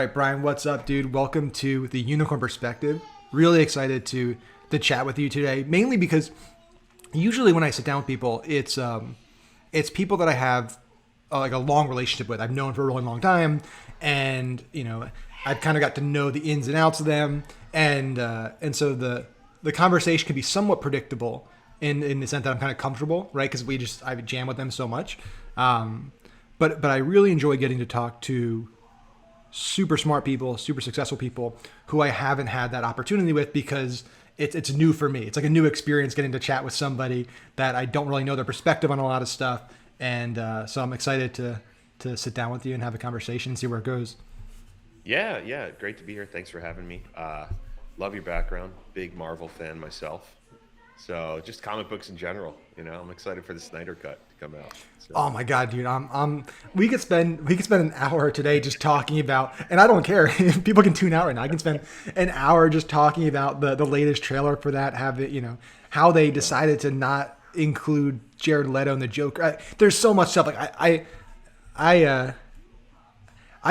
right, Brian, what's up, dude? Welcome to the Unicorn Perspective. Really excited to chat with you today, mainly because usually when I sit down with people, it's people that I have like a long relationship with. I've known for a really long time, and I've kind of got to know the ins and outs of them, and so the conversation can be somewhat predictable in the sense that I'm kind of comfortable, right? Because I jam with them so much. But I really enjoy getting to talk to super smart people, super successful people who I haven't had that opportunity with because it's new for me. It's like a new experience getting to chat with somebody that I don't really know their perspective on a lot of stuff. And so I'm excited to sit down with you and have a conversation and see where it goes. Yeah, great to be here. Thanks for having me. Love your background. Big Marvel fan myself. So just comic books in general. I'm excited for the Snyder Cut to come out. So Oh my god, dude! We could spend an hour today just talking about, and I don't care if people can tune out right now. I can spend an hour just talking about the latest trailer for that. Have it, how they yeah, decided to not include Jared Leto and the Joker. There's so much stuff. Like I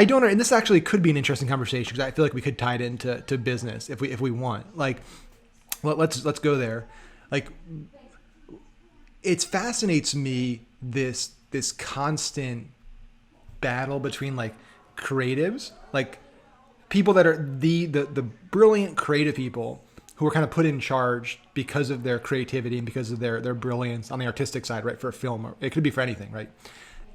don't know, and this actually could be an interesting conversation because I feel like we could tie it into business if we want. Like, let's go there. Like, it fascinates me this constant battle between like creatives, like people that are the brilliant creative people who are kind of put in charge because of their creativity and because of their brilliance on the artistic side, right? For a film, or it could be for anything, right?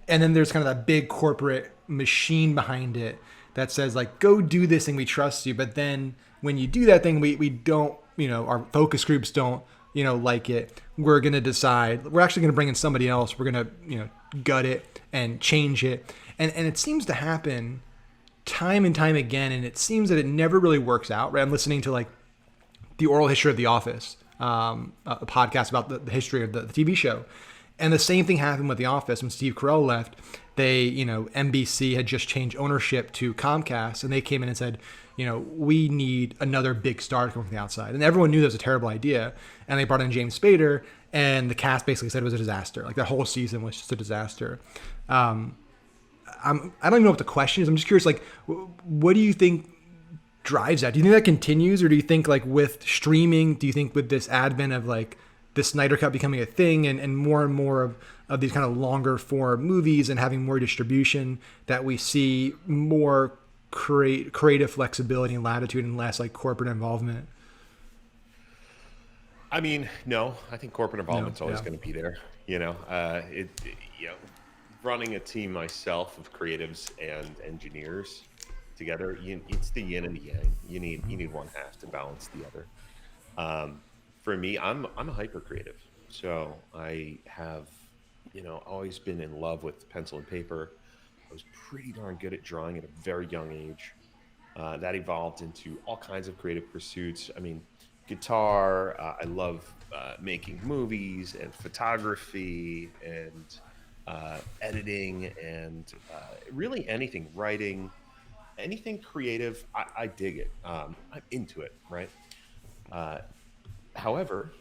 And then there's kind of that big corporate machine behind it that says like, go do this thing, we trust you. But then when you do that thing, we don't, our focus groups don't, like it. We're going to decide, we're actually going to bring in somebody else. We're going to, gut it and change it. And it seems to happen time and time again. And it seems that it never really works out, right? I'm listening to like the oral history of The Office, a podcast about the history of the TV show. And the same thing happened with The Office when Steve Carell left. They, NBC had just changed ownership to Comcast, and they came in and said, we need another big star to come from the outside. And everyone knew that was a terrible idea. And they brought in James Spader, and the cast basically said it was a disaster. Like that whole season was just a disaster. I don't even know what the question is. I'm just curious, like, what do you think drives that? Do you think that continues, or do you think like with streaming, do you think with this advent of like the Snyder Cut becoming a thing and more of these kind of longer form movies and having more distribution that we see more creative flexibility and latitude and less like corporate involvement? I mean, no, I think corporate No, involvement's always yeah. going to be there. You know, running a team myself of creatives and engineers together, it's the yin and the yang. You need one half to balance the other. For me, I'm a hyper creative, so I have always been in love with pencil and paper. I was pretty darn good at drawing at a very young age. That evolved into all kinds of creative pursuits. I mean, guitar. I love making movies and photography and editing and really anything, writing, anything creative. I dig it. I'm into it, right? Uh, However,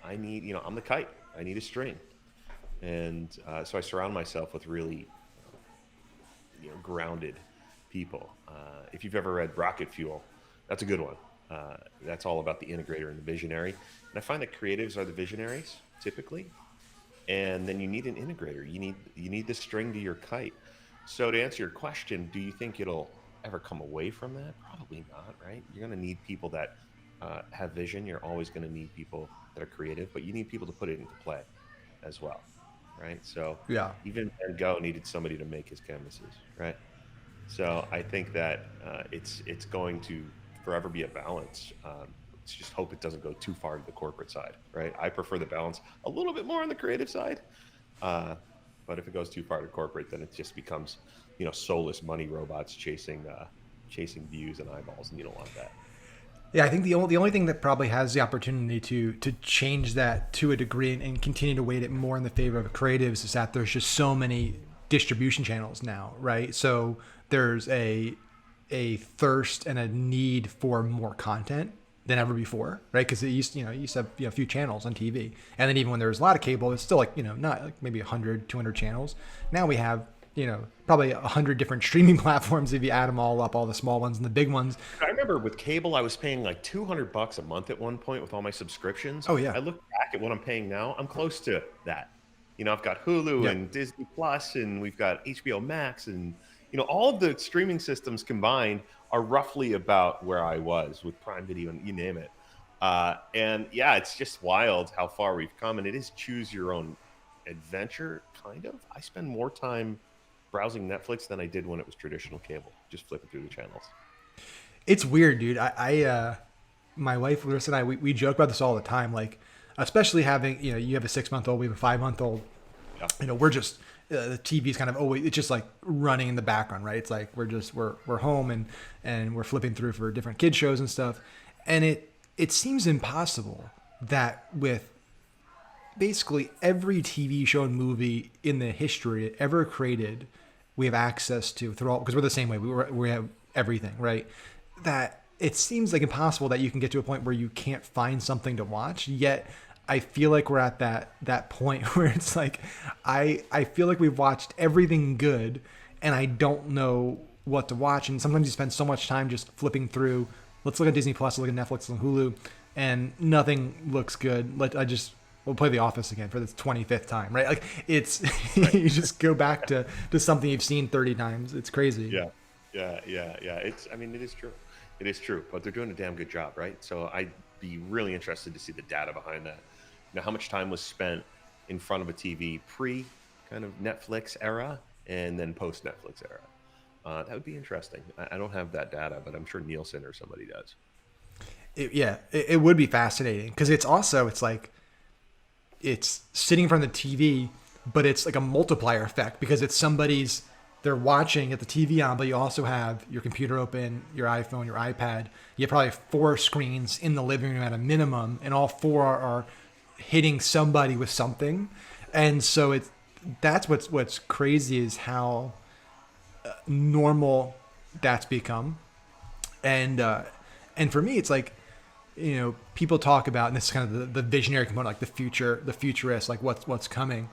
I need, I'm the kite. I need a string. And so I surround myself with really, grounded people. If you've ever read Rocket Fuel, that's a good one. That's all about the integrator and the visionary. And I find that creatives are the visionaries typically, and then you need an integrator. You need the string to your kite. So to answer your question, do you think it'll ever come away from that? Probably not, right? You're going to need people that have vision. You're always going to need people that are creative, but you need people to put it into play as well, right? So Yeah. even Van Gogh needed somebody to make his canvases, right? So I think that it's going to forever be a balance. Let's just hope it doesn't go too far to the corporate side, right? I prefer the balance a little bit more on the creative side, uh, but if it goes too far to corporate, then it just becomes soulless money robots chasing views and eyeballs, and you don't want that. Yeah, I think the only thing that probably has the opportunity to change that to a degree and continue to weight it more in the favor of creatives is that there's just so many distribution channels now, right? So there's a thirst and a need for more content than ever before, right? Because it used to have a few channels on TV, and then even when there was a lot of cable, it's still like not like maybe 100, 200 channels. Now we have probably 100 different streaming platforms if you add them all up, all the small ones and the big ones. I remember with cable, I was paying like $200 a month at one point with all my subscriptions. Oh yeah. I look back at what I'm paying now, I'm close to that. I've got Hulu Yep. and Disney Plus, and we've got HBO Max, and all of the streaming systems combined are roughly about where I was with Prime Video and you name it. And yeah, it's just wild how far we've come, and it is choose your own adventure, kind of. I spend more time browsing Netflix than I did when it was traditional cable, just flipping through the channels. It's weird, dude. My wife Larissa and I, we joke about this all the time. Like, especially having, you have a 6 month old, we have a 5 month old. Yeah. We're just the TV's kind of always, it's just like running in the background, right? It's like we're home and we're flipping through for different kid shows and stuff, and it seems impossible that with basically every TV show and movie in the history ever created, we have access to through all, because we're the same way. We have everything, right? That it seems like impossible that you can get to a point where you can't find something to watch. Yet I feel like we're at that point where it's like I feel like we've watched everything good, and I don't know what to watch. And sometimes you spend so much time just flipping through. Let's look at Disney Plus, look at Netflix and Hulu, and nothing looks good. We'll play The Office again for the 25th time, right? Like it's Right. you just go back to something you've seen 30 times. It's crazy. Yeah, yeah. I mean, it is true. It is true, but they're doing a damn good job, right? So I'd be really interested to see the data behind that. How much time was spent in front of a TV pre kind of Netflix era and then post Netflix era? That would be interesting. I don't have that data, but I'm sure Nielsen or somebody does. It would be fascinating because it's like it's sitting in front of the TV, but it's like a multiplier effect because they're watching at the TV on, but you also have your computer open, your iPhone, your iPad. You have probably 4 screens in the living room at a minimum, and all 4 are hitting somebody with something. And so that's what's crazy is how normal that's become. And for me, it's like, people talk about, and this is kind of the visionary component, like the futurist, like what's coming.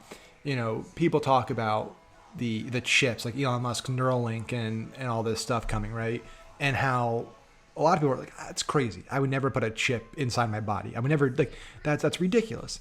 People talk about the chips, like Elon Musk's Neuralink and all this stuff coming, right? And how a lot of people are like, it's crazy. I would never put a chip inside my body. I would never, like, that's ridiculous.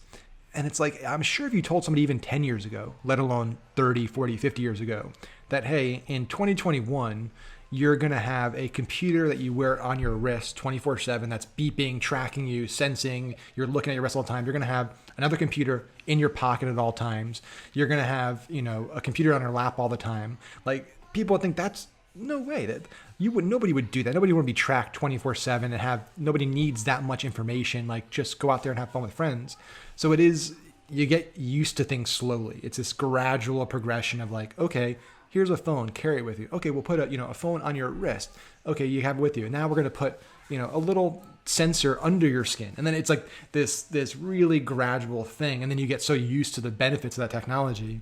And it's like, I'm sure if you told somebody even 10 years ago, let alone 30, 40, 50 years ago, that, hey, in 2021, you're going to have a computer that you wear on your wrist 24/7 that's beeping, tracking you, sensing, you're looking at your wrist all the time. You're going to have another computer in your pocket at all times. You're going to have, a computer on your lap all the time. Like, people would think that's no way that nobody would do that. Nobody would be tracked 24/7 and nobody needs that much information. Like, just go out there and have fun with friends. So you get used to things slowly. It's this gradual progression of like, okay, here's a phone, carry it with you. Okay, we'll put a phone on your wrist. Okay, you have it with you. And now we're going to put, a little sensor under your skin. And then it's like this really gradual thing. And then you get so used to the benefits of that technology.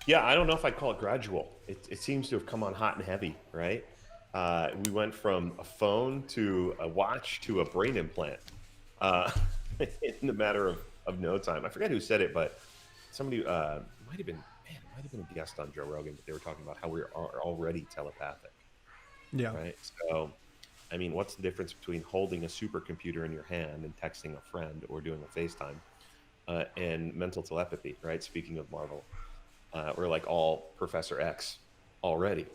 Yeah, I don't know if I'd call it gradual. It seems to have come on hot and heavy, right? We went from a phone to a watch to a brain implant uh, in the matter of no time. I forget who said it, but somebody might have been, man, it might have been a guest on Joe Rogan, but they were talking about how we are already telepathic, Yeah. right? So, I mean, what's the difference between holding a supercomputer in your hand and texting a friend or doing a FaceTime and mental telepathy, right? Speaking of Marvel, we're like all Professor X already,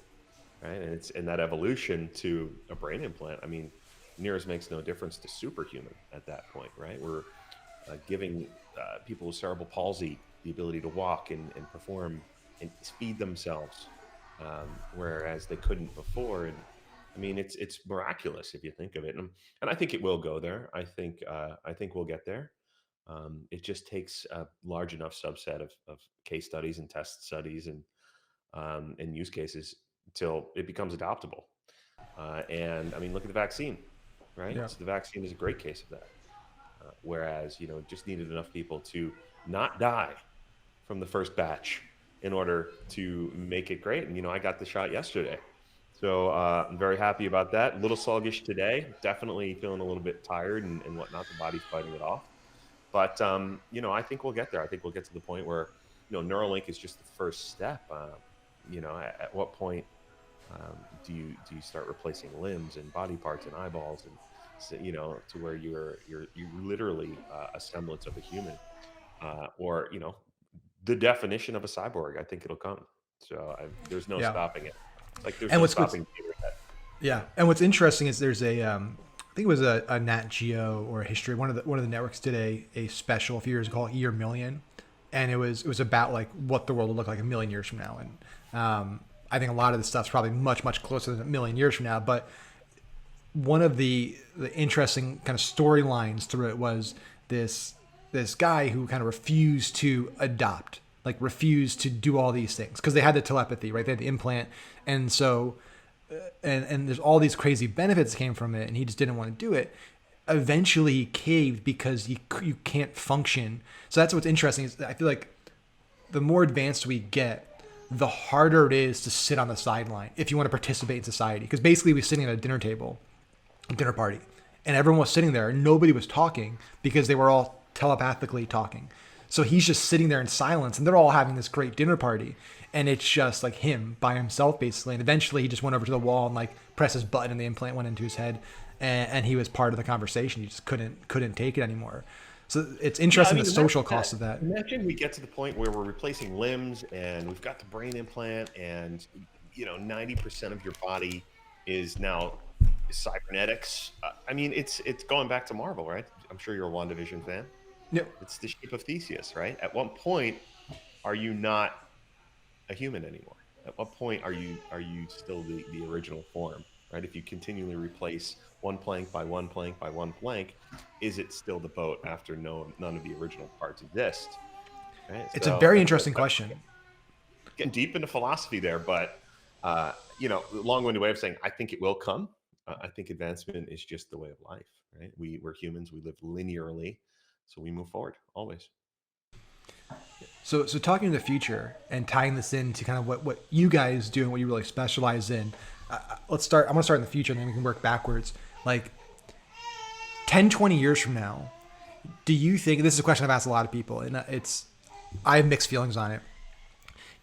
right? And it's in that evolution to a brain implant. I mean, nears makes no difference to superhuman at that point, right? We're giving people with cerebral palsy the ability to walk and perform and feed themselves, whereas they couldn't before. And I mean, it's miraculous if you think of it, and I think it will go there. I think we'll get there. It just takes a large enough subset of case studies and test studies and use cases until it becomes adoptable. And I mean, look at the vaccine, right? Yeah. So the vaccine is a great case of that. Whereas, it just needed enough people to not die from the first batch in order to make it great. And, I got the shot yesterday. So I'm very happy about that. A little sluggish today, definitely feeling a little bit tired and whatnot. The body's fighting it off. But, I think we'll get there. I think we'll get to the point where Neuralink is just the first step. At what point do you start replacing limbs and body parts and eyeballs and to where you're literally a semblance of a human, or the definition of a cyborg. I think it'll come. So there's no Yeah. stopping it. Like there's And no what's stopping the internet. yeah, and what's interesting is there's I think it was a Nat Geo or a History. One of the networks did a special a few years ago called Year Million, and it was about like what the world will look like a million years from now. And I think a lot of this stuff's probably much closer than a million years from now. But one of the interesting kind of storylines through it was this guy who kind of refused to adopt, like refused to do all these things because they had the telepathy, right? They had the implant, and so and there's all these crazy benefits that came from it, and he just didn't want to do it. Eventually, he caved because you can't function. So that's what's interesting is that I feel like the more advanced we get, the harder it is to sit on the sideline if you want to participate in society. Because basically, we're sitting at a dinner table, a dinner party, and everyone was sitting there, and nobody was talking because they were all telepathically talking. So he's just sitting there in silence, and they're all having this great dinner party, and it's just like him by himself basically. And eventually, he just went over to the wall and like pressed his button, and the implant went into his head, and he was part of the conversation. He just couldn't take it anymore. So it's Yeah, I interesting the mean, social imagine cost that. of that. Imagine we get to the point where we're replacing limbs and we've got the brain implant, and 90% of your body is now cybernetics. I mean, it's going back to Marvel, right? I'm sure you're a WandaVision fan. Yep. It's the shape of Theseus, right? At what point are you not a human anymore? At what point are you still the original form, right? If you continually replace one plank by one plank by one plank, is it still the boat after none of the original parts exist? Right. It's a So very interesting question. getting deep into philosophy there, but long-winded way of saying I think it will come. I think advancement is just the way of life, right? We're humans. We live linearly, so we move forward always. So talking in the future and tying this into kind of what you guys do and what you really specialize in. Let's start. I'm gonna start in the future, and then we can work backwards. Like 10, 20 years from now, do you think this is a question I've asked a lot of people, and I have mixed feelings on it.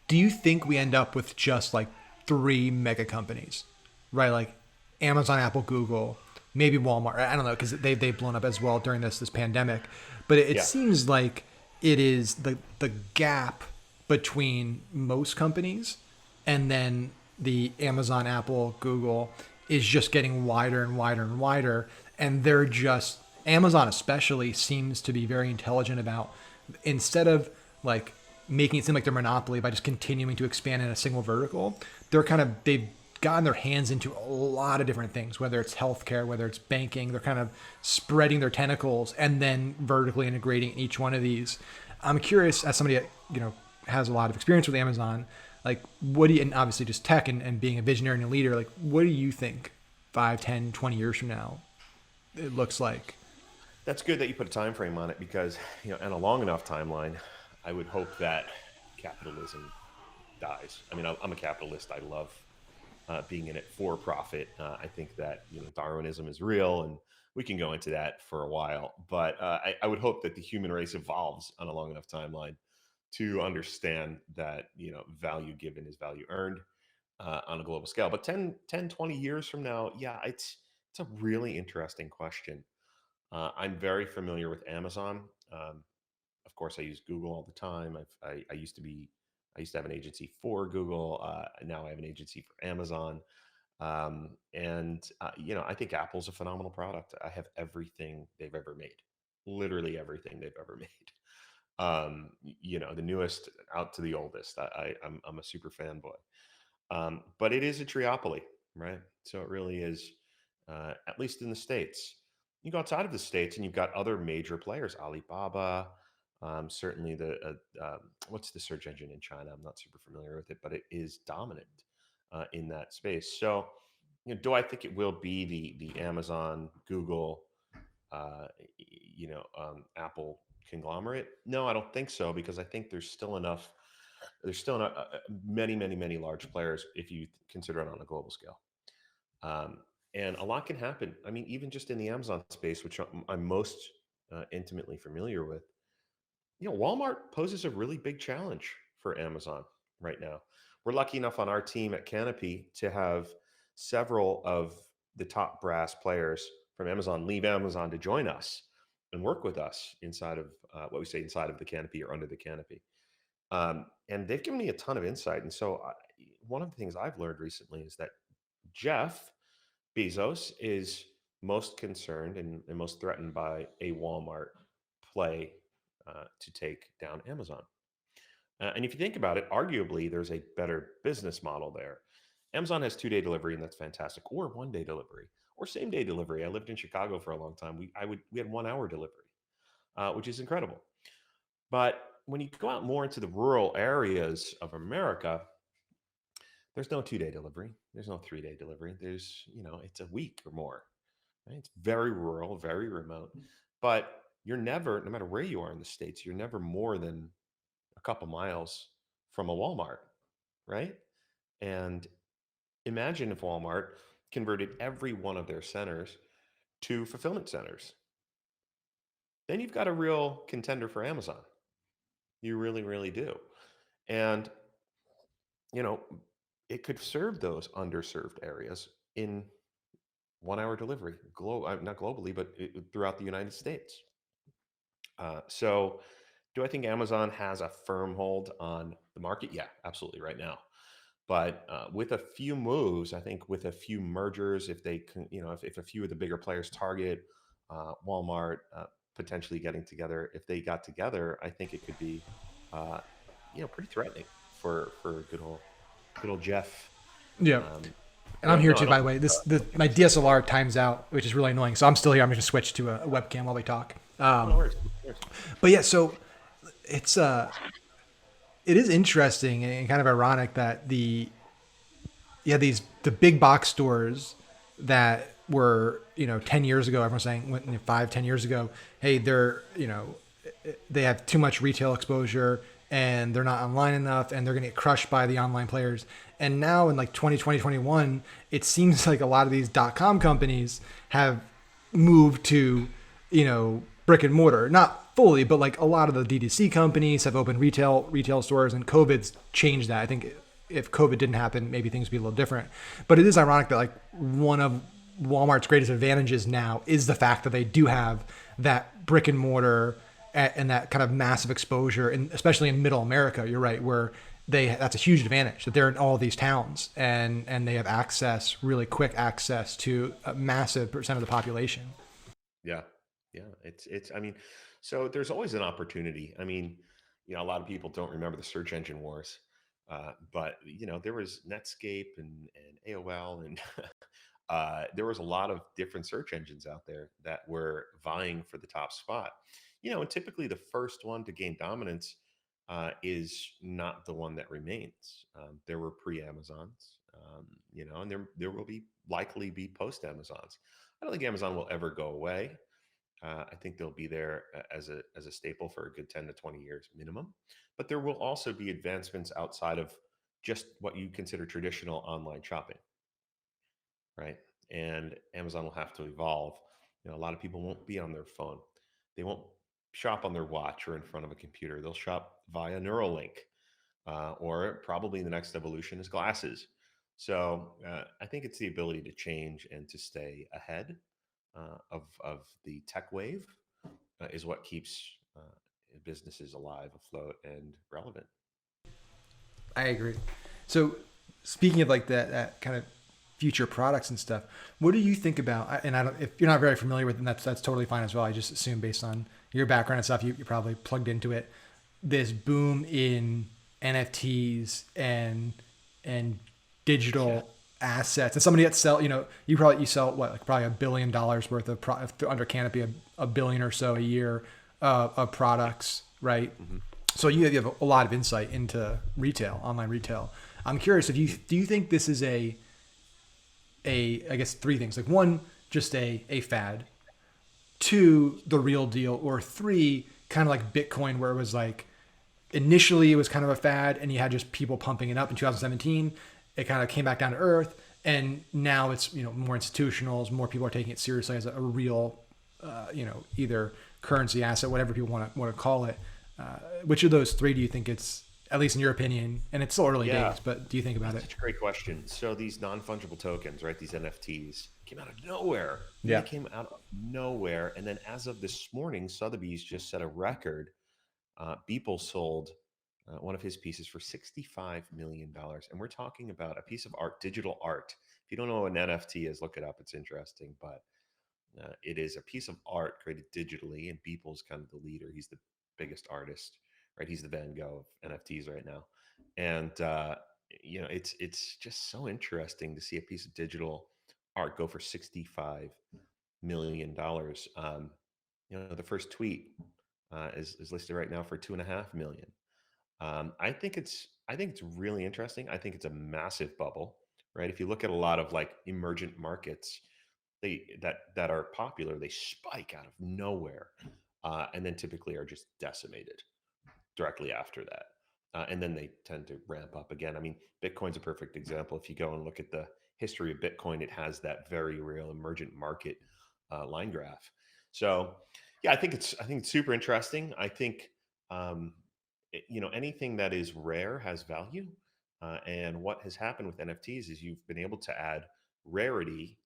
Do you think we end up with just like three mega companies, right? Like Amazon, Apple, Google, maybe Walmart. I don't know because they've blown up as well during this pandemic, but it Yeah. seems like it is the gap between most companies and then the Amazon, Apple, Google is just getting wider and wider and wider, and they're just Amazon especially seems to be very intelligent about instead of like making it seem like they're monopoly by just continuing to expand in a single vertical, they've gotten their hands into a lot of different things, whether it's healthcare, whether it's banking. They're kind of spreading their tentacles and then vertically integrating each one of these. I'm curious, as somebody that has a lot of experience with Amazon, like what do you, and obviously just tech and being a visionary and a leader, like what do you think 5, 10, 20 years from now it looks like? That's good that you put a time frame on it because, and a long enough timeline, I would hope that capitalism dies. I mean, I'm a capitalist. I love being in it for profit. I think that Darwinism is real, and we can go into that for a while. But I would hope that the human race evolves on a long enough timeline to understand that value given is value earned on a global scale. But 20 years from now, yeah, it's a really interesting question. I'm very familiar with Amazon. Of course, I use Google all the time. I used to have an agency for Google. Now I have an agency for Amazon. And I think Apple's a phenomenal product. I have everything they've ever made, literally everything they've ever made. The newest out to the oldest. I'm a super fanboy. But it is a triopoly, right? So it really is, at least in the States. You go outside of the States and you've got other major players, Alibaba, certainly what's the search engine in China? I'm not super familiar with it, but it is dominant in that space. So, do I think it will be the Amazon, Google, Apple conglomerate? No, I don't think so because I think there's still enough. There's still many, many, many large players if you consider it on a global scale. And a lot can happen. I mean, even just in the Amazon space, which I'm most intimately familiar with, Walmart poses a really big challenge for Amazon right now. We're lucky enough on our team at Canopy to have several of the top brass players from Amazon leave Amazon to join us and work with us inside of what we say inside of the canopy or under the canopy. And they've given me a ton of insight. And so, one of the things I've learned recently is that Jeff Bezos is most concerned and most threatened by a Walmart play to take down Amazon. And if you think about it, arguably there's a better business model there. Amazon has 2-day delivery, and that's fantastic, or 1-day delivery, or same-day delivery. I lived in Chicago for a long time. We had 1-hour delivery, which is incredible. But when you go out more into the rural areas of America, there's no 2-day delivery. There's no 3-day delivery. It's a week or more. Right? It's very rural, very remote. But you're never, no matter where you are in the States, you're never more than a couple miles from a Walmart, right? And imagine if Walmart converted every one of their centers to fulfillment centers. Then you've got a real contender for Amazon. You really, really do. And, you know, it could serve those underserved areas in 1-hour delivery, not globally, but throughout the United States. So, do I think Amazon has a firm hold on the market? Yeah, absolutely, right now. But with a few moves, I think with a few mergers, if they can, if a few of the bigger players, Target, Walmart, potentially getting together, if they got together, I think it could be, uh, pretty threatening for good old Jeff. Yeah. Um, And I'm here no, I too, by don't. the way. My DSLR times out, which is really annoying. So I'm still here. I'm just gonna switch to a webcam while we talk. No worries. No worries. But yeah, so it's it is interesting and kind of ironic that the big box stores that were 10 years ago, everyone's saying 5-10 years ago, hey, they have too much retail exposure and they're not online enough and they're going to get crushed by the online players. And now in like 2020, 21, it seems like a lot of these .com companies have moved to, brick and mortar, not fully, but like a lot of the D2C companies have opened retail stores, and COVID's changed that. I think if COVID didn't happen, maybe things would be a little different. But it is ironic that like one of Walmart's greatest advantages now is the fact that they do have that brick and mortar and that kind of massive exposure, and especially in middle America, you're right, where that's a huge advantage that they're in all these towns and they have really quick access to a massive percent of the population. Yeah, yeah. It's. I mean, so there's always an opportunity. I mean, a lot of people don't remember the search engine wars, but there was Netscape and AOL, and there was a lot of different search engines out there that were vying for the top spot. And typically the first one to gain dominance is not the one that remains. There were pre-Amazons, and there will likely be post-Amazons. I don't think Amazon will ever go away. I think they'll be there as a staple for a good 10 to 20 years minimum. But there will also be advancements outside of just what you consider traditional online shopping, right? And Amazon will have to evolve. A lot of people won't be on their phone. They won't shop on their watch or in front of a computer. They'll shop via Neuralink, or probably the next evolution is glasses. So I think it's the ability to change and to stay ahead of the tech wave is what keeps businesses alive, afloat, and relevant. I agree. So speaking of like that kind of future products and stuff, what do you think about? And I don't, if you're not very familiar with them, that's totally fine as well. I just assume based on your background and stuff, you're probably plugged into it. This boom in NFTs and digital assets, and somebody that sell, you sell what, like probably $1 billion worth of under Canopy, a billion or so a year of products, right? Mm-hmm. So you have a lot of insight into online retail. I'm curious if do you think this is I guess three things, like one, just a fad, two, the real deal, or three, kind of like Bitcoin, where it was like initially it was kind of a fad and you had just people pumping it up in 2017. It kind of came back down to earth, and now it's more institutionals, more people are taking it seriously as a real either currency asset, whatever people want to call it. Which of those three do you think it's, at least in your opinion, and it's still early Yeah, days, but do you think about that's it? such a great question. So these non-fungible tokens, right? These NFTs came out of nowhere. I mean, they Yeah. came out of nowhere, and then as of this morning, Sotheby's just set a record. Beeple sold one of his pieces for $65 million, and we're talking about a piece of art, digital art. If you don't know what an NFT is, look it up. It's interesting, but it is a piece of art created digitally, and Beeple's kind of the leader. He's the biggest artist, right? He's the Van Gogh of NFTs right now, and it's just so interesting to see a piece of digital art go for $65 million. The first tweet is listed right now for 2.5 million. I think it's really interesting. I think it's a massive bubble, right? If you look at a lot of like emergent markets, that are popular, they spike out of nowhere, and then typically are just decimated directly after that. And then they tend to ramp up again. I mean, Bitcoin's a perfect example. If you go and look at the history of Bitcoin, it has that very real emergent market line graph. So, yeah, I think it's super interesting. I think anything that is rare has value. And what has happened with NFTs is you've been able to add rarity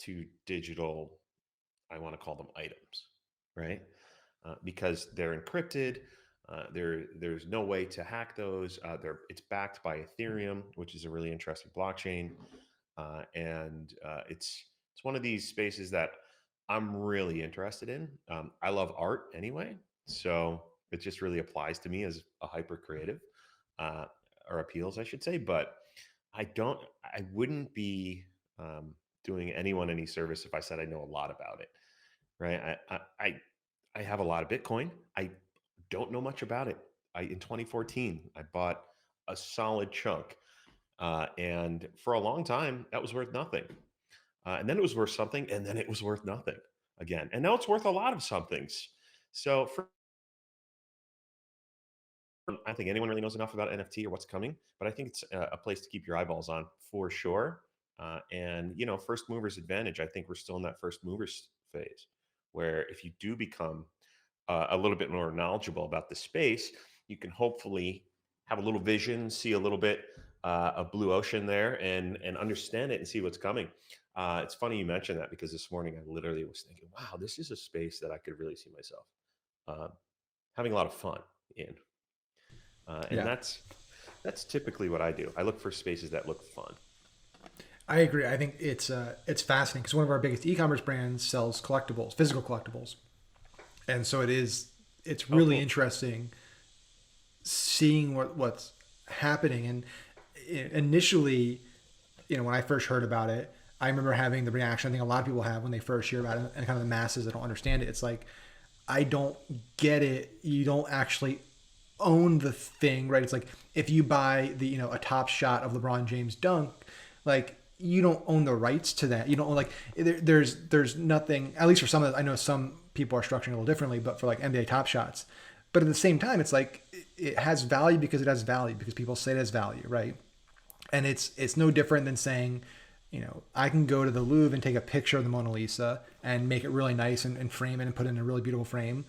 to digital, I want to call them items, right? Because they're encrypted. There's no way to hack those. It's backed by Ethereum, which is a really interesting blockchain, and it's one of these spaces that I'm really interested in. I love art anyway, so it just really applies to me as a hyper creative, uh, or appeals, I should say. But I wouldn't be doing anyone any service if I said I know a lot about it, right? I have a lot of Bitcoin. I don't know much about it. In 2014, I bought a solid chunk, and for a long time, that was worth nothing. And then it was worth something, and then it was worth nothing again, and now it's worth a lot of somethings. So I don't think anyone really knows enough about NFT or what's coming, but I think it's a place to keep your eyeballs on for sure. And first movers advantage. I think we're still in that first movers phase, where if you do become a little bit more knowledgeable about the space, you can hopefully have a little vision, see a little bit of blue ocean there, and understand it and see what's coming. It's funny you mentioned that because this morning I literally was thinking, wow, this is a space that I could really see myself uh, having a lot of fun in. And Yeah, that's typically what I do. I look for spaces that look fun. I agree. I think it's fascinating because one of our biggest e-commerce brands sells collectibles, physical collectibles, and so it's Oh, really cool. interesting seeing what's happening. And initially, when I first heard about it, I remember having the reaction I think a lot of people have when they first hear about it, and kind of the masses that don't understand it. It's like, I don't get it. You don't actually own the thing, right? It's like if you buy a top shot of LeBron James dunk, like you don't own the rights to that. You don't own, like there's nothing. At least for some of the, I know some people are structuring a little differently, but for like NBA top shots. But at the same time, it's like it has value because it has value because people say it has value, right? And it's no different than saying, I can go to the Louvre and take a picture of the Mona Lisa and make it really nice and frame it and put it in a really beautiful frame.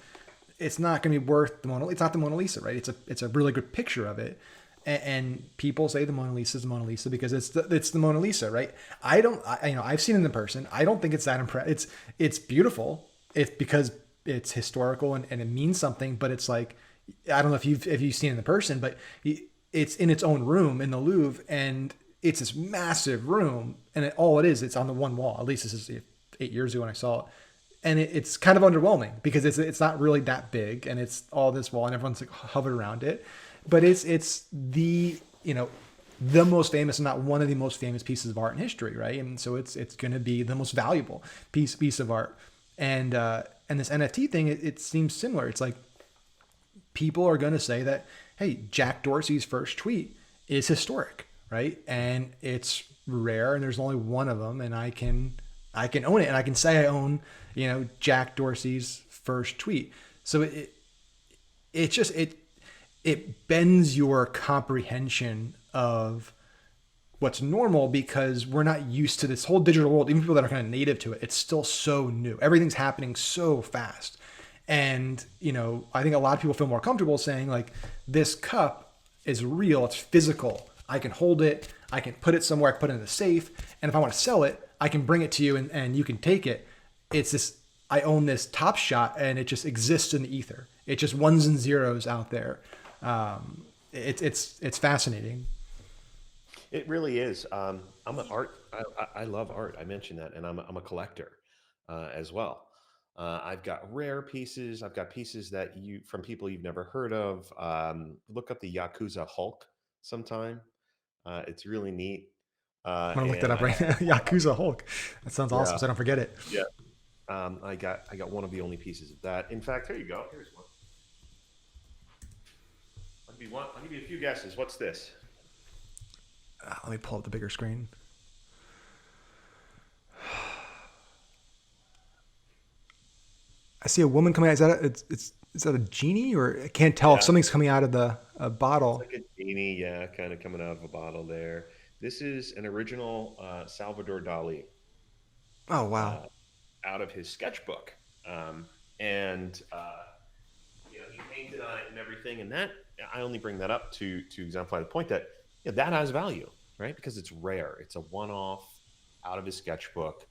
It's not going to be worth the Mona. It's not the Mona Lisa, right? It's a really good picture of it, and people say the Mona Lisa is the Mona Lisa because it's the Mona Lisa, right? I don't, I've seen it in person. I don't think it's that impressive. It's beautiful. It's because it's historical and it means something, but it's like, I don't know if you've seen it in person, but it's in its own room in the Louvre, and it's this massive room, and all it is, it's on the one wall. At least this is 8 years ago when I saw it, and it's kind of underwhelming because it's not really that big, and it's all this wall, and everyone's like hovered around it, but it's the most famous, and not one of the most famous pieces of art in history, right? And so it's going to be the most valuable piece of art, and this NFT thing, it seems similar. It's like people are going to say that, hey, Jack Dorsey's first tweet is historic, right? And it's rare, and there's only one of them, and I can own it, and I can say I own Jack Dorsey's first tweet. So it just it bends your comprehension of what's normal because we're not used to this whole digital world. Even people that are kind of native to it, it's still so new. Everything's happening so fast, And, I think a lot of people feel more comfortable saying, like, this cup is real, it's physical. I can hold it, I can put it somewhere, I can put it in a safe. And if I want to sell it, I can bring it to you and you can take it. It's this, I own this Top Shot and it just exists in the ether. It's just ones and zeros out there. It's fascinating. It really is. I'm an art. I love art. I mentioned that, and I'm a collector as well. I've got rare pieces. I've got pieces that you from people you've never heard of. Look up the Yakuza Hulk sometime. It's really neat. I'm gonna look that And up I right now. Yakuza Hulk. That sounds awesome. yeah So I don't forget it. yeah. I got one of the only pieces of that. In fact, here you go. Here's one. I'll give you one. I'll give you a few guesses. What's this? Let me pull up the bigger screen. I see a woman coming out. Is that is that a genie, or I can't tell if Yeah, something's coming out of the a it's bottle. like a genie. Yeah, kind of coming out of a bottle there. This is an original Salvador Dali. Oh wow. Uh, Out of his sketchbook. And he painted on it and everything. And that I only bring that up to exemplify the point that that has value, right? Because it's rare. It's a one-off out of his sketchbook,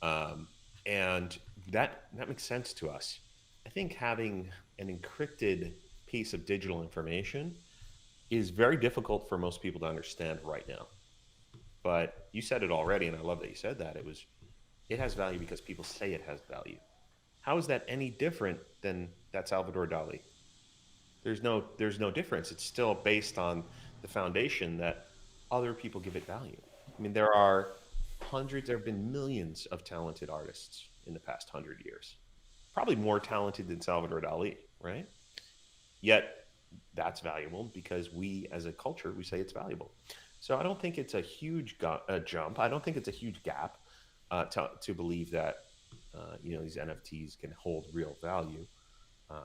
um, and that makes sense to us. I think having an encrypted piece of digital information is very difficult for most people to understand right now. But you said it already, and I love that you said that. It has value because people say it has value. How is that any different than that Salvador Dali? There's no difference. It's still based on the foundation that other people give it value. I mean, there are hundreds, there have been millions of talented artists in the past 100 years, probably more talented than Salvador Dali, right? Yet that's valuable because we, as a culture, we say it's valuable. So I don't think it's a huge jump. I don't think it's a huge gap to believe that these NFTs can hold real value.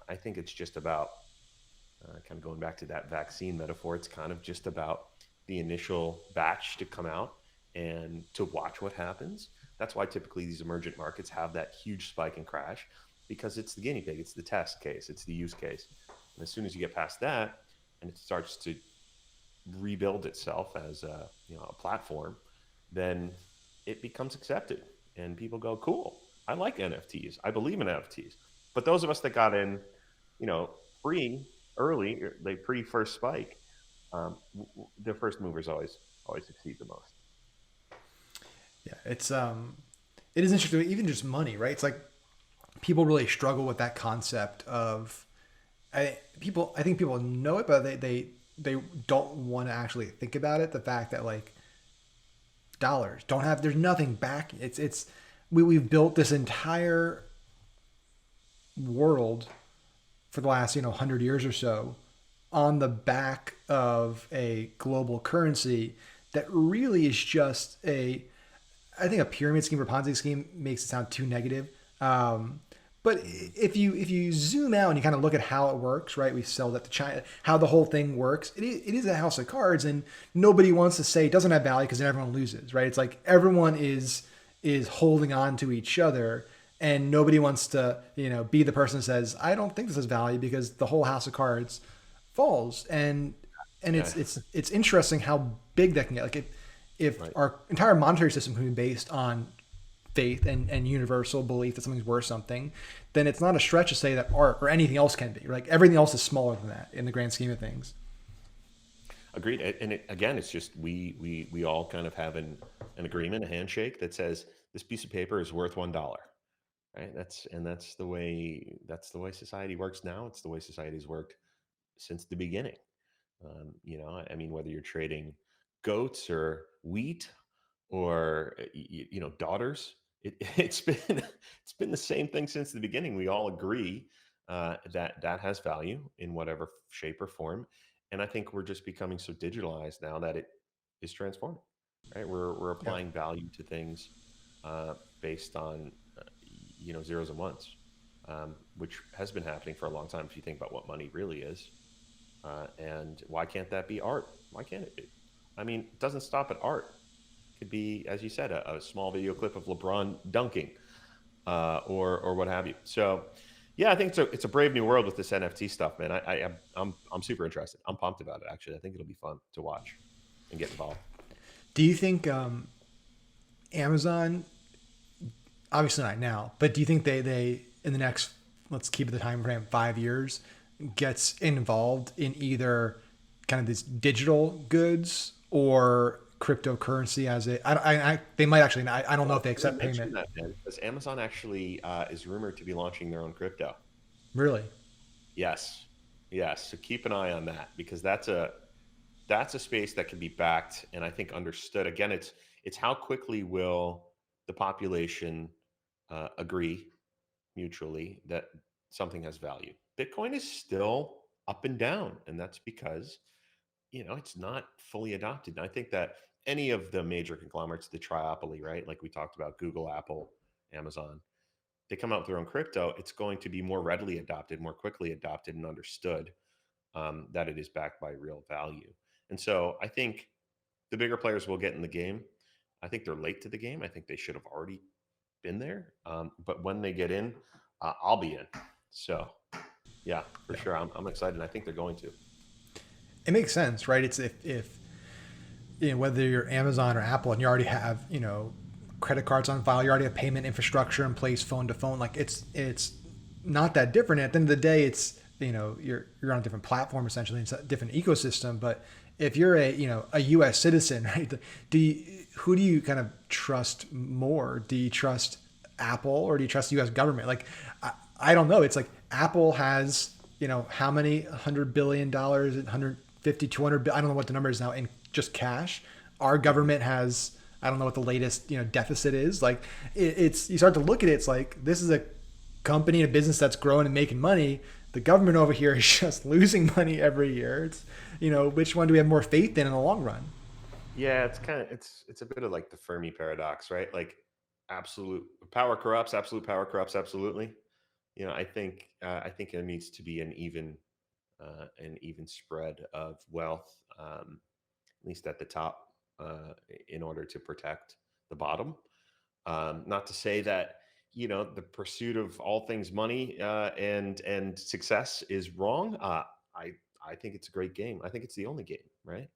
I think it's just about kind of going back to that vaccine metaphor. It's kind of just about the initial batch to come out and to watch what happens. That's why typically these emergent markets have that huge spike and crash because it's the guinea pig, it's the test case, it's the use case. And as soon as you get past that and it starts to rebuild itself as a platform, then it becomes accepted and people go, cool, I like NFTs, I believe in NFTs. But those of us that got in, you know pre early, they pre first spike, the first movers always succeed the most. Yeah, it is interesting. Even just money, right? It's like people really struggle with that concept of I think people know it, but they don't want to actually think about it. The fact that like dollars don't have there's nothing back. We've built this entire world for the last 100 years or so on the back of a global currency that really is just I think a pyramid scheme or Ponzi scheme makes it sound too negative. But if you zoom out and you kind of look at how it works, right? We sell that to China, how the whole thing works. It is a house of cards, and nobody wants to say it doesn't have value because then everyone loses, right? It's like everyone is holding on to each other, and nobody wants to be the person that says I don't think this has value because the whole house of cards falls. And Yeah, it's interesting how big that can get. Like if right. our entire monetary system can be based on faith and universal belief that something's worth something, then it's not a stretch to say that art or anything else can be. Like everything else is smaller than that in the grand scheme of things. Agreed. And again, it's just we all kind of have an agreement, a handshake that says this piece of paper is worth $1, right? That's the way society works now. It's the way society's worked since the beginning. I mean, whether you're trading goats or wheat or daughters, it's been the same thing since the beginning. We all agree that has value in whatever shape or form, and I think we're just becoming so digitalized now that it is transforming. Right, we're Yeah. applying value to things based on zeros and ones, which has been happening for a long time. If you think about what money really is, and why can't that be art? Why can't it be? I mean, it doesn't stop at art. It could be, as you said, a small video clip of LeBron dunking, or what have you. So, Yeah, I think it's a brave new world with this NFT stuff, man. I'm super interested. I'm pumped about it. Actually, I think it'll be fun to watch and get involved. Do you think Amazon, obviously not now, but do you think they in the next, let's keep it the time frame, 5 years, gets involved in either kind of these digital goods or cryptocurrency as a, they might actually, I don't know if Well, they you accept mentioned payment. that, man, because Amazon actually is rumored to be launching their own crypto. Really? Yes, yes. So keep an eye on that because that's a space that can be backed and I think understood. Again, it's how quickly will the population agree mutually that something has value. Bitcoin is still up and down, and that's because it's not fully adopted. And I think that any of the major conglomerates, the triopoly, right? Like we talked about, Google, Apple, Amazon, they come out with their own crypto. It's going to be more readily adopted, more quickly adopted, and understood that it is backed by real value. And so I think the bigger players will get in the game. I think they're late to the game. I think they should have already been there. But when they get in, I'll be in. So yeah, for Yeah. sure. I'm excited. And I think they're going to. It makes sense, right? It's if whether you're Amazon or Apple and you already have, credit cards on file, you already have payment infrastructure in place, phone to phone, like it's not that different. At the end of the day, it's, you're on a different platform essentially, it's a different ecosystem. But if you're a US citizen, right? Who do you kind of trust more? Do you trust Apple or do you trust the US government? Like I don't know. It's like Apple has, how many $100 billion, 150, 200, I don't know what the number is now in just cash. Our government has, I don't know what the latest, deficit is. Like it's, you start to look at it, it's like, this is a company, a business that's growing and making money. The government over here is just losing money every year. It's, which one do we have more faith in the long run? Yeah, it's a bit of like the Fermi paradox, right? Like absolute power corrupts, absolute power corrupts absolutely. I think there needs to be an even spread of wealth, at least at the top, in order to protect the bottom. Not to say that the pursuit of all things money and success is wrong. I think it's a great game. I think it's the only game, right?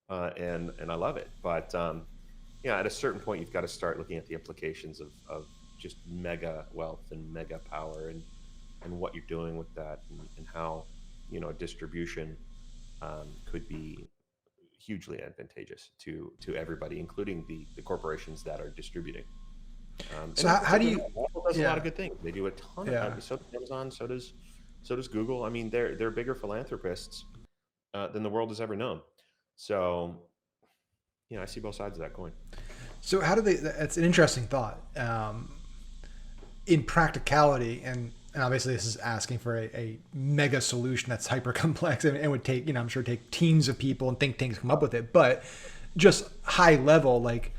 And I love it. But at a certain point, you've got to start looking at the implications of just mega wealth and mega power and what you're doing with that and how distribution could be hugely advantageous to everybody, including the corporations that are distributing. So And it's how a do good you, Apple does a lot yeah, of good things. They do a ton of yeah. so does Amazon, so does Google. I mean, they're bigger philanthropists than the world has ever known. So I see both sides of that coin. So how do they, that's an interesting thought. In practicality, and obviously this is asking for a mega solution that's hyper complex and would take, I'm sure take teams of people and think tanks to come up with it, but just high level, like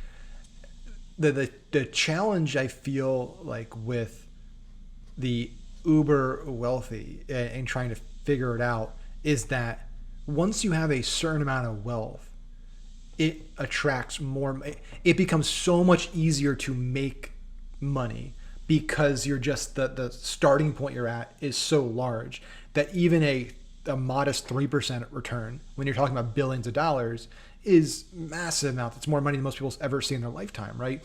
the challenge I feel like with the uber wealthy and trying to figure it out is that once you have a certain amount of wealth, it attracts more, it becomes so much easier to make money because you're just the starting point you're at is so large that even a modest 3% return when you're talking about billions of dollars is massive amount. It's more money than most people ever see in their lifetime, right?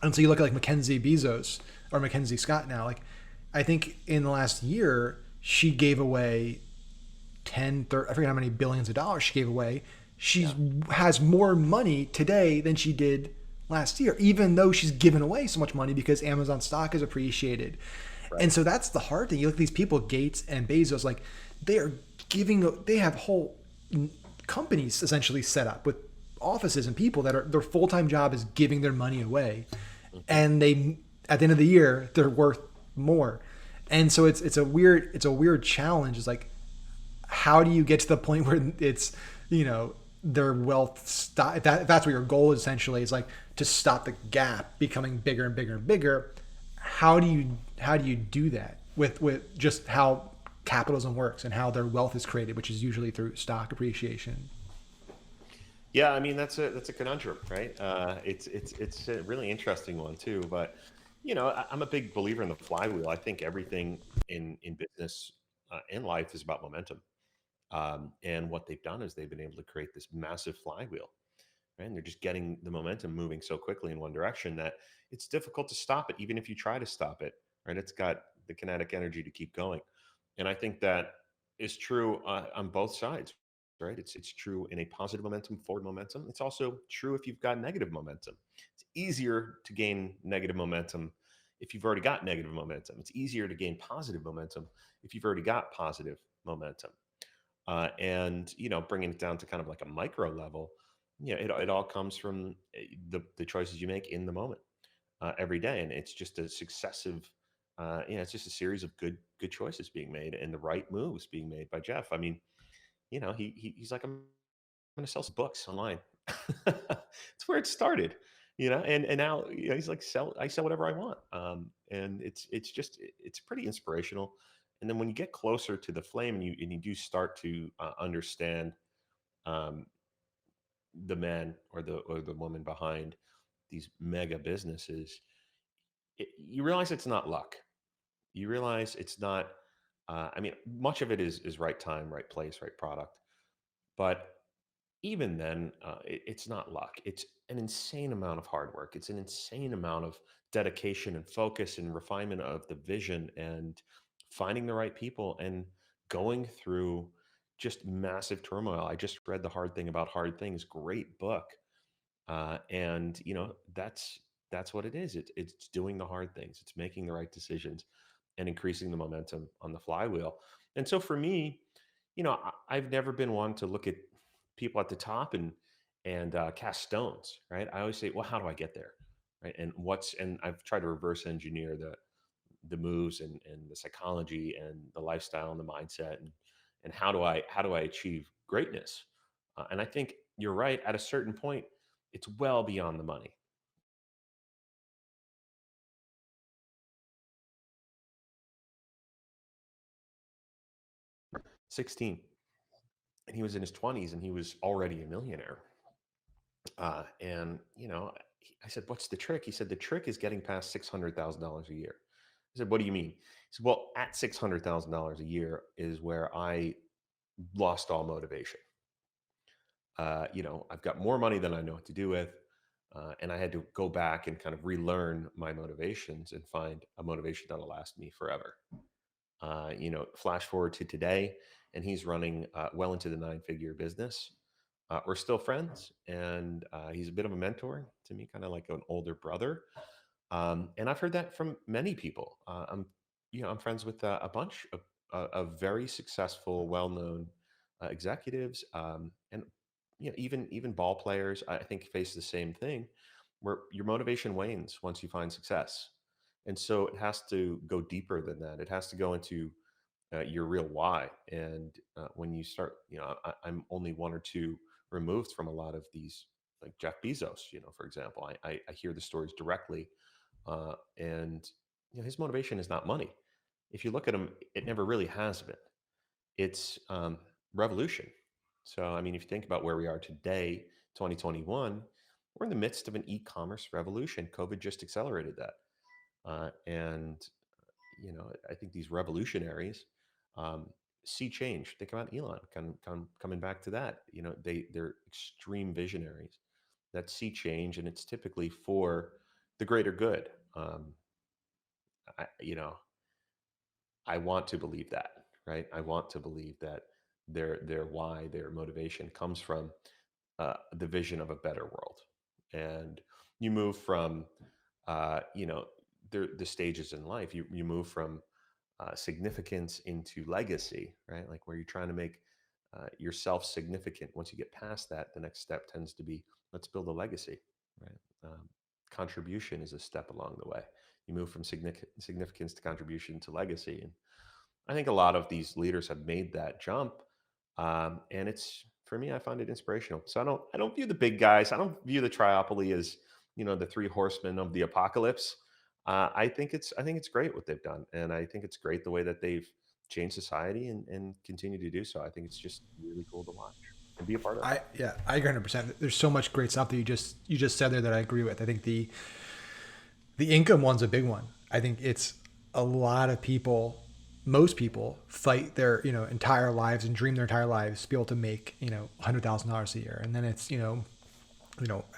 And so you look at like Mackenzie Bezos or Mackenzie Scott now, like I think in the last year she gave away 10, 30, I forget how many billions of dollars she gave away. She Yeah. has more money today than she did last year, even though she's given away so much money because Amazon stock has appreciated. Right. And so that's the hard thing. You look at these people, Gates and Bezos, like they have whole companies essentially set up with offices and people that are their full-time job is giving their money away. Mhm. And they, at the end of the year, they're worth more. And so it's a weird challenge. It's like, how do you get to the point where it's, their wealth stop, if that's what your goal is essentially, is like to stop the gap becoming bigger and bigger and bigger. How do you do that with just how capitalism works and how their wealth is created, which is usually through stock appreciation? Yeah, I mean that's a conundrum, right? It's a really interesting one too. But I'm a big believer in the flywheel. I think everything in business and life is about momentum. And what they've done is they've been able to create this massive flywheel, right? And they're just getting the momentum moving so quickly in one direction that it's difficult to stop it, even if you try to stop it, right? It's got the kinetic energy to keep going. And I think that is true on both sides, right? It's true in a positive momentum, forward momentum. It's also true if you've got negative momentum. It's easier to gain negative momentum if you've already got negative momentum. It's easier to gain positive momentum if you've already got positive momentum. And bringing it down to kind of like a micro level, it all comes from the choices you make in the moment every day, and it's just a successive, it's just a series of good choices being made and the right moves being made by Jeff. I mean, he's like, I'm going to sell some books online. It's where it started, and now he's like, I sell whatever I want, and it's pretty inspirational. And then when you get closer to the flame and you do start to understand um, the man or the woman behind these mega businesses, you realize it's not luck. You realize it's not. I mean, much of it is right time, right place, right product. But even then, it's not luck. It's an insane amount of hard work. It's an insane amount of dedication and focus and refinement of the vision and finding the right people and going through just massive turmoil. I just read The Hard Thing About Hard Things, great book. And that's what it is. It's doing the hard things. It's making the right decisions and increasing the momentum on the flywheel. And so for me, I've never been one to look at people at the top and cast stones, right? I always say, well, how do I get there, right? And I've tried to reverse engineer the moves and the psychology and the lifestyle and the mindset and how do I achieve greatness? And I think you're right. At a certain point, it's well beyond the money. 16, and he was in his 20s, and he was already a millionaire. And I said, "What's the trick?" He said, "The trick is getting past $600,000 a year." I said, "What do you mean?" He said, "Well, at $600,000 a year is where I lost all motivation. I've got more money than I know what to do with." And I had to go back and kind of relearn my motivations and find a motivation that'll last me forever. Flash forward to today, and he's running well into the nine-figure business. We're still friends, and he's a bit of a mentor to me, kind of like an older brother. And I've heard that from many people. I'm friends with a bunch of very successful, well-known executives, and even ball players. I think face the same thing, where your motivation wanes once you find success, and so it has to go deeper than that. It has to go into your real why. And when you start, I'm only one or two removed from a lot of these, like Jeff Bezos, for example. I hear the stories directly, and his motivation is not money. If you look at him, it never really has been. It's revolution. So, I mean, if you think about where we are today, 2021, we're in the midst of an e-commerce revolution. COVID just accelerated that, and I think these revolutionaries um, see change. Think about Elon, coming back to that. They're extreme visionaries that see change, and it's typically for the greater good. I, you know, I want to believe that, right? I want to believe that their why, their motivation comes from the vision of a better world. And you move from, the stages in life. You move from significance into legacy, right? Like where you're trying to make yourself significant. Once you get past that, the next step tends to be, let's build a legacy, right? Contribution is a step along the way. You move from significance to contribution to legacy, and I think a lot of these leaders have made that jump, and it's for me. I find it inspirational. So I don't view the big guys. I don't view the triopoly as the three horsemen of the apocalypse. I think it's great what they've done, and I think it's great the way that they've changed society and continue to do so. I think it's just really cool to watch and be a part of. I agree 100%. There's so much great stuff that you just said there that I agree with. I think The income one's a big one. I think it's a lot of people, most people fight their, entire lives and dream their entire lives to be able to make, $100,000 a year. And then it's,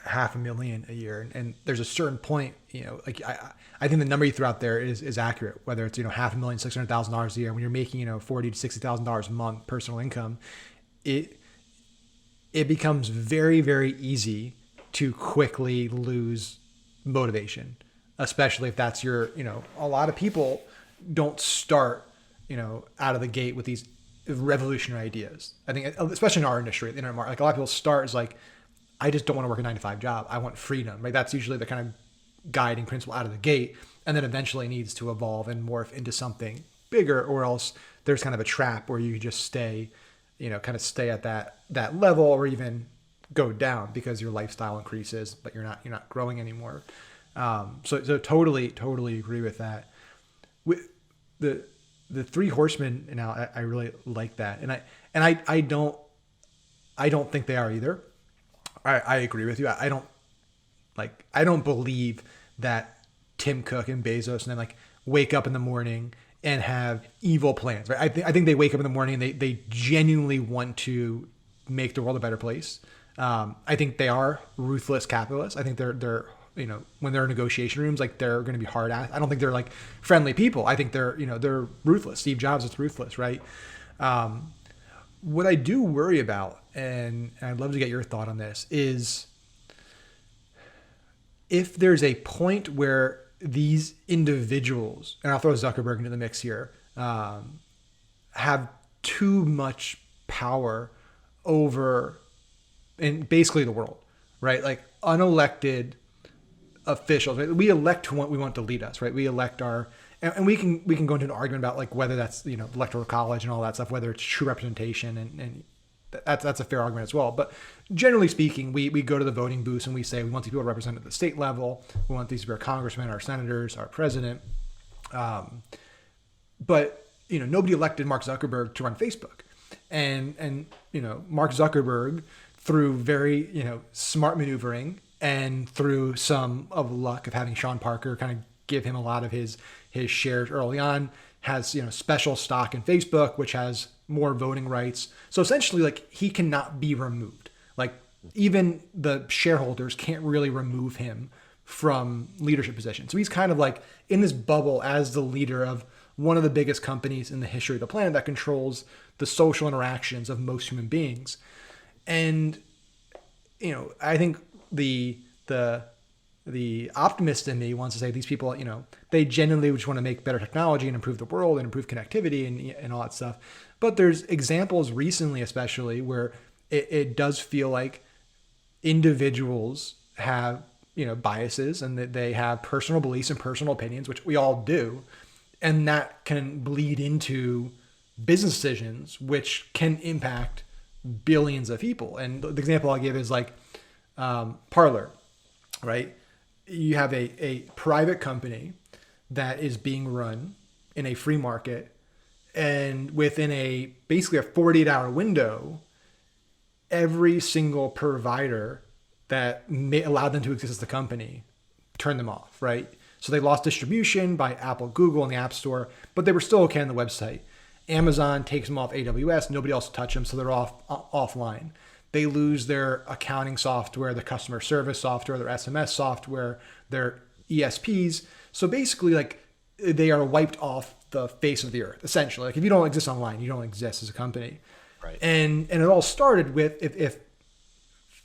half a million a year. And there's a certain point, like I think the number you threw out there is accurate, whether it's, half a million, $600,000 a year, when you're making, $40,000 to $60,000 a month personal income, it becomes very, very easy to quickly lose motivation, especially if that's your, a lot of people don't start, out of the gate with these revolutionary ideas. I think, especially in our industry, the internet market, like a lot of people start as like, I just don't want to work a 9-to-5 job. I want freedom, right? That's usually the kind of guiding principle out of the gate. And then eventually needs to evolve and morph into something bigger, or else there's kind of a trap where you just stay, kind of stay at that level, or even go down because your lifestyle increases, but you're not growing anymore. So totally agree with that. With the three horsemen, I really like that, and I don't think they are either. I agree with you. I don't believe that Tim Cook and Bezos and then like wake up in the morning and have evil plans, right? I think they wake up in the morning and they genuinely want to make the world a better place. I think they are ruthless capitalists. I think they're when they're in negotiation rooms, like they're going to be hard ass. I don't think they're like friendly people. I think they're ruthless. Steve Jobs is ruthless, right? What I do worry about, and I'd love to get your thought on this, is if there's a point where these individuals, and I'll throw Zuckerberg into the mix here, have too much power over, and basically the world, right? Like unelected officials, right? We elect who we want to lead us, right? We elect and we can go into an argument about like whether that's electoral college and all that stuff, whether it's true representation, and that's a fair argument as well. But generally speaking, we go to the voting booths and we say we want these people represented at the state level. We want these to be our congressmen, our senators, our president. But nobody elected Mark Zuckerberg to run Facebook, and Mark Zuckerberg, through very smart maneuvering and through some of luck of having Sean Parker kind of give him a lot of his shares early on, has special stock in Facebook, which has more voting rights. So essentially, like, he cannot be removed. Like, even the shareholders can't really remove him from leadership position. So he's kind of like in this bubble as the leader of one of the biggest companies in the history of the planet that controls the social interactions of most human beings. And I think the optimist in me wants to say these people, they genuinely just want to make better technology and improve the world and improve connectivity and all that stuff. But there's examples recently, especially, where it does feel like individuals have, biases, and that they have personal beliefs and personal opinions, which we all do. And that can bleed into business decisions, which can impact billions of people. And the example I'll give is like Parler, right? You have a private company that is being run in a free market, and within basically a 48-hour window, every single provider that allowed them to exist as a company turned them off, right? So they lost distribution by Apple, Google, and the App Store, but they were still okay on the website. Amazon takes them off AWS, nobody else will touch them, so they're offline. They lose their accounting software, their customer service software, their SMS software, their ESPs. So basically, like, they are wiped off the face of the earth, essentially. Like, if you don't exist online, you don't exist as a company. Right. And it all started with if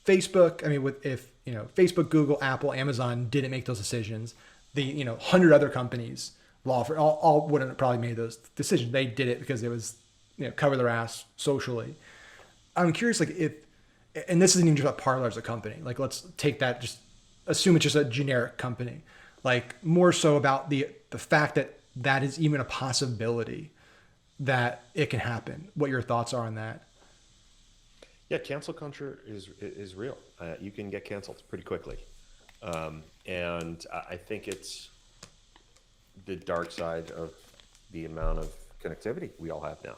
Facebook, if Facebook, Google, Apple, Amazon didn't make those decisions, the 100 other companies, all wouldn't have probably made those decisions. They did it because it was cover their ass socially. I'm curious, like, and this isn't even just about Parler as a company. Like, let's take that, just assume it's just a generic company. Like, more so about the fact that is even a possibility that it can happen. What your thoughts are on that? Yeah, cancel culture is real. You can get canceled pretty quickly. And I think it's the dark side of the amount of connectivity we all have now.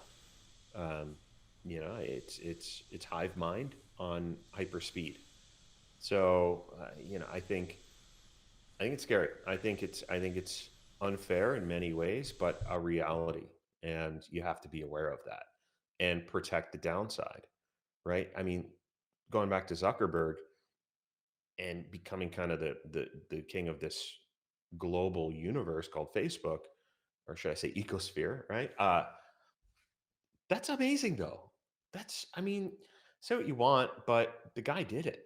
It's hive mind on hyper speed. So, I think I think it's scary. I think it's unfair in many ways, but a reality, and you have to be aware of that and protect the downside, right? I mean, going back to Zuckerberg and becoming kind of the king of this global universe called Facebook, or should I say ecosphere, right? That's amazing, though. I mean, say what you want, but the guy did it.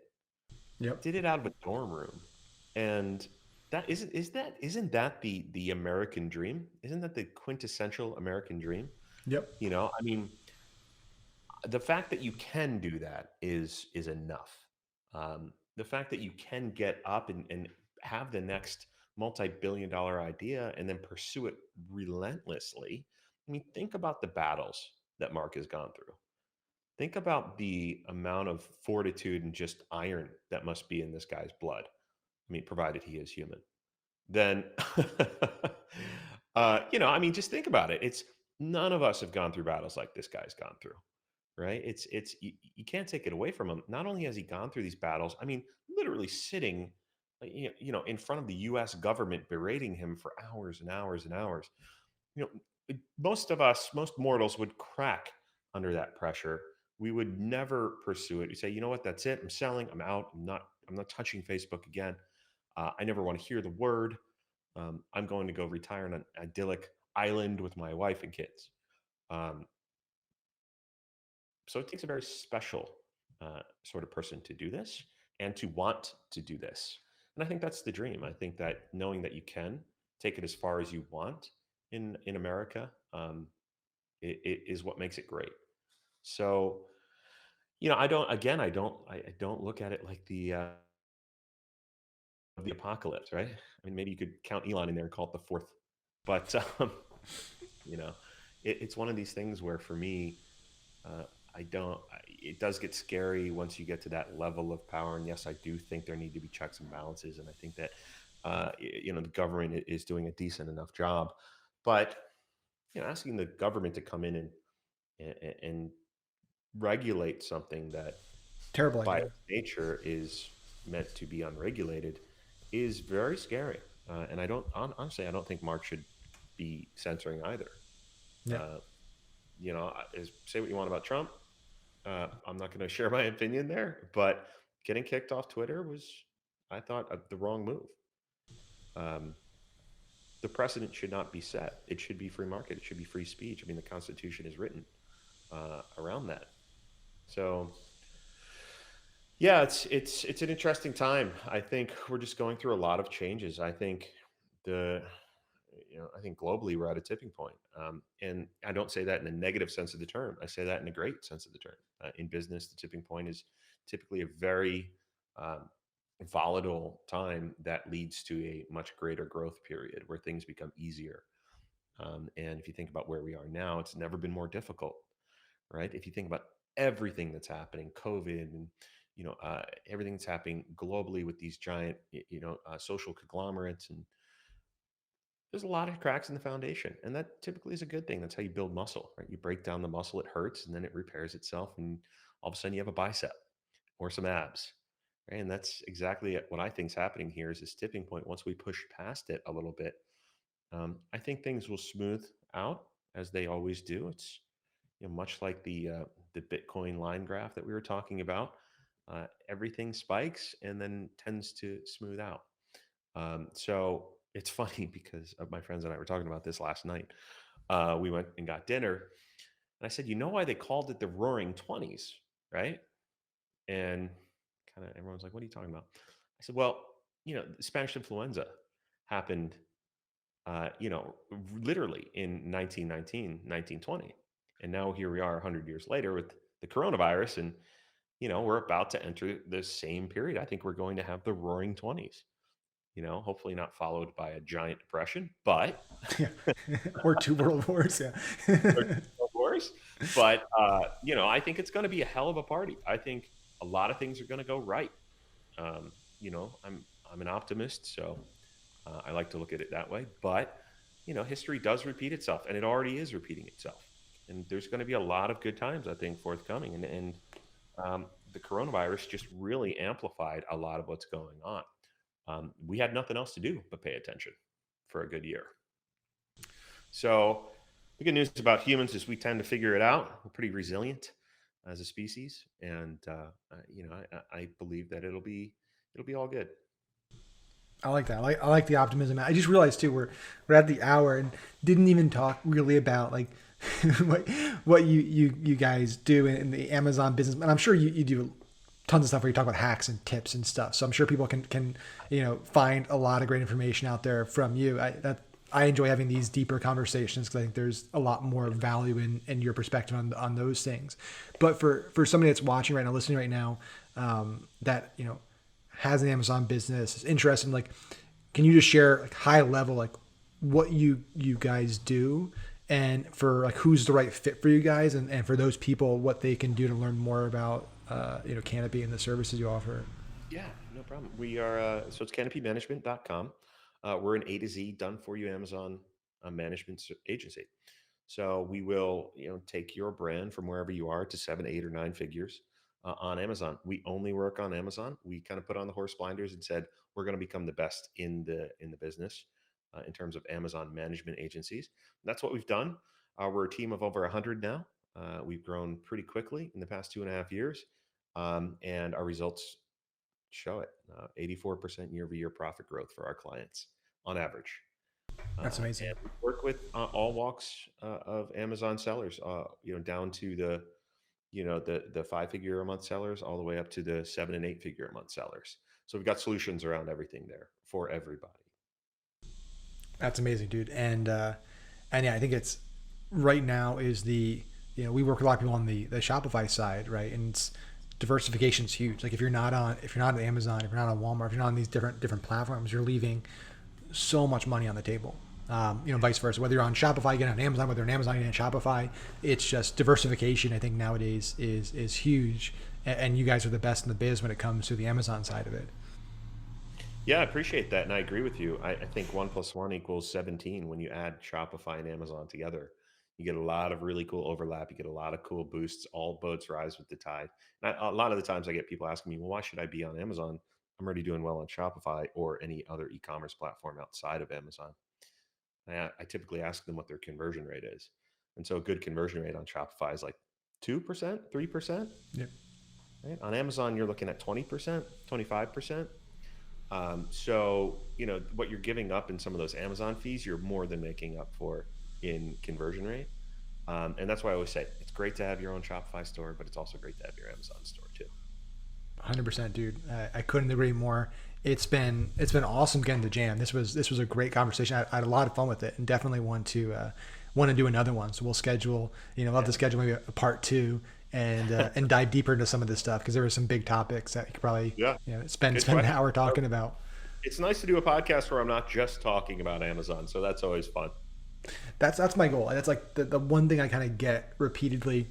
Yep. Did it out of a dorm room, and isn't that the American dream? Isn't that the quintessential American dream? Yep. I mean, the fact that you can do that is enough. The fact that you can get up and have the next multi-billion-dollar idea and then pursue it relentlessly. I mean, think about the battles that Mark has gone through. Think about the amount of fortitude and just iron that must be in this guy's blood. I mean, provided he is human. Then, I mean, just think about it. It's none of us have gone through battles like this guy's gone through, right? You can't take it away from him. Not only has he gone through these battles, I mean, literally sitting, in front of the U.S. government, berating him for hours and hours and hours. You know, most of us, most mortals would crack under that pressure. We would never pursue it. We say, you know what, that's it. I'm selling. I'm out. I'm not touching Facebook again. I never want to hear the word. I'm going to go retire on an idyllic island with my wife and kids. Um, so it takes a very special sort of person to do this and to want to do this. And I think that's the dream. I think that knowing that you can take it as far as you want in America, it is what makes it great. So, I don't look at it like the apocalypse, right? I mean, maybe you could count Elon in there and call it the fourth, but you know, it's one of these things where for me, uh, I don't. It does get scary once you get to that level of power, and yes, I do think there need to be checks and balances, and I think that the government is doing a decent enough job, but asking the government to come in and regulate something that Terrible by idea. its nature is meant to be unregulated is very scary. And honestly, I don't think Mark should be censoring either. Yeah. Uh, say what you want about Trump. I'm not going to share my opinion there, but getting kicked off Twitter was, I thought, the wrong move. Um, the precedent should not be set. It should be free market. It should be free speech. I mean, the Constitution is written around that. So yeah, it's an interesting time. I think we're just going through a lot of changes. The I think globally we're at a tipping point, and I don't say that in a negative sense of the term. I say that in a great sense of the term. In business, the tipping point is typically a very um, volatile time that leads to a much greater growth period where things become easier. And if you think about where we are now, it's never been more difficult, right? If you think about everything that's happening, COVID, and everything that's happening globally with these giant, social conglomerates, and there's a lot of cracks in the foundation, and that typically is a good thing. That's how you build muscle, right? You break down the muscle, it hurts, and then it repairs itself, and all of a sudden you have a bicep or some abs, right? And that's exactly what I think is happening here is this tipping point. Once we push past it a little bit, I think things will smooth out as they always do. It's much like the Bitcoin line graph that we were talking about. Everything spikes and then tends to smooth out. So it's funny because my friends and I were talking about this last night. We went and got dinner, and I said, "You know why they called it the Roaring Twenties, right?" And kind of everyone's like, "What are you talking about?" I said, "Well, the Spanish influenza happened, literally in 1919, 1920, and now here we are 100 years later with the coronavirus, and we're about to enter the same period. I think we're going to have the Roaring Twenties." Hopefully not followed by a giant depression, but Yeah. Or two world wars. or Yeah. wars. But I think it's going to be a hell of a party. I think a lot of things are going to go right. I'm an optimist, so I like to look at it that way. But history does repeat itself, and it already is repeating itself. And there's going to be a lot of good times, I think, forthcoming. And the coronavirus just really amplified a lot of what's going on. We had nothing else to do but pay attention for a good year. So the good news about humans is we tend to figure it out. We're pretty resilient as a species, and I believe that it'll be all good. I like that. I like the optimism. I just realized too we're at the hour and didn't even talk really about like what what you guys do in the Amazon business. And I'm sure you do tons of stuff where you talk about hacks and tips and stuff. So I'm sure people can find a lot of great information out there from you. I enjoy having these deeper conversations because I think there's a lot more value in your perspective on those things. But for somebody that's watching right now, listening right now, that has an Amazon business, is interested in, like, can you just share like high level like what you guys do, and for like who's the right fit for you guys, and for those people what they can do to learn more about Canopy and the services you offer. Yeah, no problem. We are so it's canopymanagement.com. We're an A to Z done for you Amazon management agency. So we will, take your brand from wherever you are to 7, 8, or 9 figures on Amazon. We only work on Amazon. We kind of put on the horse blinders and said we're going to become the best in the business in terms of Amazon management agencies. And that's what we've done. We're a team of over 100 now. We've grown pretty quickly in the past 2.5 years, and our results show it. 84% year-over-year profit growth for our clients on average. That's amazing. And we work with all walks of Amazon sellers, down to the 5-figure a month sellers, all the way up to the 7 and 8-figure a month sellers. So we've got solutions around everything there for everybody. That's amazing, dude. And yeah, I think it's right now is we work with a lot of people on the Shopify side, right? And it's, diversification is huge. Like if you're not on Amazon, if you're not on Walmart, if you're not on these different platforms, you're leaving so much money on the table. Vice versa. Whether you're on Shopify, again on Amazon, whether you're on Amazon, you're on Shopify, it's just diversification. I think nowadays is huge, and you guys are the best in the biz when it comes to the Amazon side of it. Yeah, I appreciate that, and I agree with you. I think 1+1 = 17 when you add Shopify and Amazon together. You get a lot of really cool overlap. You get a lot of cool boosts. All boats rise with the tide. And a lot of the times I get people asking me, well, why should I be on Amazon? I'm already doing well on Shopify or any other e-commerce platform outside of Amazon. And I typically ask them what their conversion rate is. And so a good conversion rate on Shopify is like 2%, 3%. Yep. Right? On Amazon, you're looking at 20%, 25%. So, what you're giving up in some of those Amazon fees, you're more than making up for in conversion rate. And that's why I always say it's great to have your own Shopify store, but it's also great to have your Amazon store too. 100%, dude. I couldn't agree more. It's been awesome getting to jam. This was a great conversation. I had a lot of fun with it, and definitely want to do another one. So we'll schedule. Love to schedule maybe a part 2 and dive deeper into some of this stuff, because there were some big topics that you could probably spend an hour talking about. It's nice to do a podcast where I'm not just talking about Amazon, so that's always fun. That's my goal. That's like the one thing I kind of get repeatedly,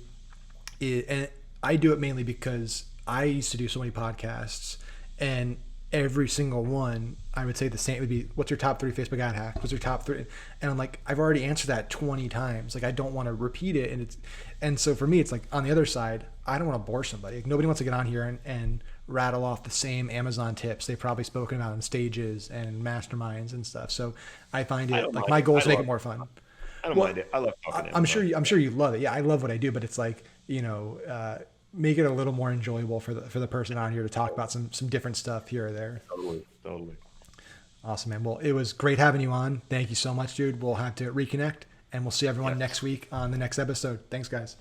and I do it mainly because I used to do so many podcasts, and every single one I would say the same. It would be, what's your top 3 Facebook ad hacks? What's your top 3? And I'm like, I've already answered that 20 times. Like, I don't want to repeat it. And so for me, it's like, on the other side, I don't want to bore somebody. Like, nobody wants to get on here and rattle off the same Amazon tips they've probably spoken about in stages and masterminds and stuff. So I find it like my goal is to make it more fun. I don't mind it. I love talking. I'm sure you love it. Yeah, I love what I do, but it's like, make it a little more enjoyable for the person on here to talk about some different stuff here or there. Totally. Awesome, man. Well, it was great having you on. Thank you so much, dude. We'll have to reconnect, and we'll see everyone next week on the next episode. Thanks, guys.